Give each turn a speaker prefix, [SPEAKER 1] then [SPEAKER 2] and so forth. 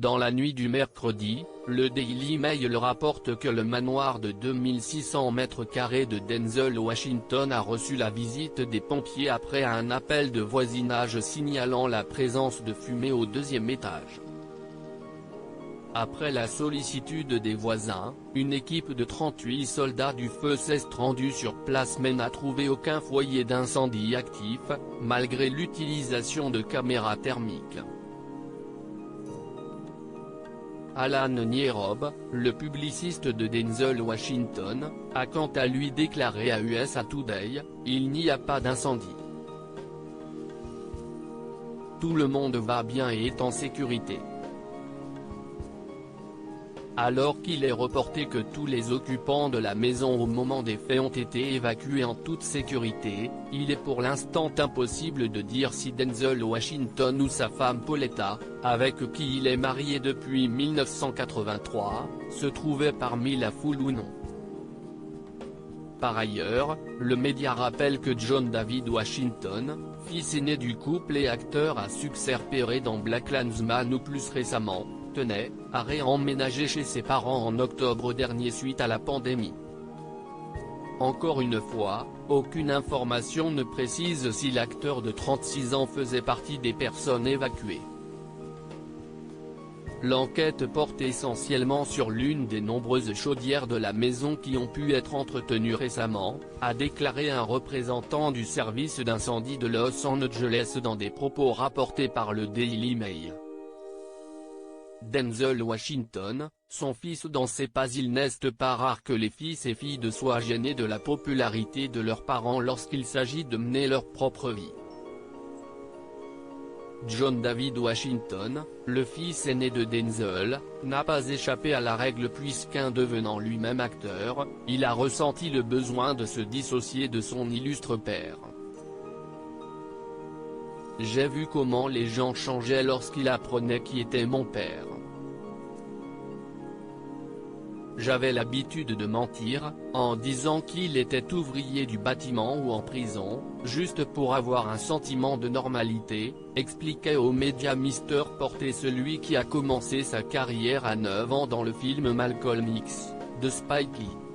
[SPEAKER 1] Dans la nuit du mercredi, le Daily Mail rapporte que le manoir de 2600 mètres carrés de Denzel Washington a reçu la visite des pompiers après un appel de voisinage signalant la présence de fumée au deuxième étage. Après la sollicitude des voisins, une équipe de 38 soldats du feu s'est rendue sur place mais n'a trouvé aucun foyer d'incendie actif, malgré l'utilisation de caméras thermiques. Alan Nierob, le publiciste de Denzel Washington, a quant à lui déclaré à USA Today, « Il n'y a pas d'incendie. Tout le monde va bien et est en sécurité ». Alors qu'il est reporté que tous les occupants de la maison au moment des faits ont été évacués en toute sécurité, il est pour l'instant impossible de dire si Denzel Washington ou sa femme Pauletta, avec qui il est marié depuis 1983, se trouvaient parmi la foule ou non. Par ailleurs, le média rappelle que John David Washington, fils aîné du couple et acteur à succès repéré dans BlacKkKlansman ou plus récemment, tenait à réemménager chez ses parents en octobre dernier suite à la pandémie. Encore une fois, aucune information ne précise si l'acteur de 36 ans faisait partie des personnes évacuées. L'enquête porte essentiellement sur l'une des nombreuses chaudières de la maison qui ont pu être entretenues récemment, a déclaré un représentant du service d'incendie de Los Angeles dans des propos rapportés par le Daily Mail. Denzel Washington, son fils dans ses pas. Il n'est pas rare que les fils et filles de soient gênés de la popularité de leurs parents lorsqu'il s'agit de mener leur propre vie. John David Washington, le fils aîné de Denzel, n'a pas échappé à la règle puisqu'en devenant lui-même acteur, il a ressenti le besoin de se dissocier de son illustre père. J'ai vu comment les gens changeaient lorsqu'ils apprenaient qui était mon père. J'avais l'habitude de mentir, en disant qu'il était ouvrier du bâtiment ou en prison, juste pour avoir un sentiment de normalité, expliquait aux médias Mr. Porter, celui qui a commencé sa carrière à 9 ans dans le film Malcolm X, de Spike Lee.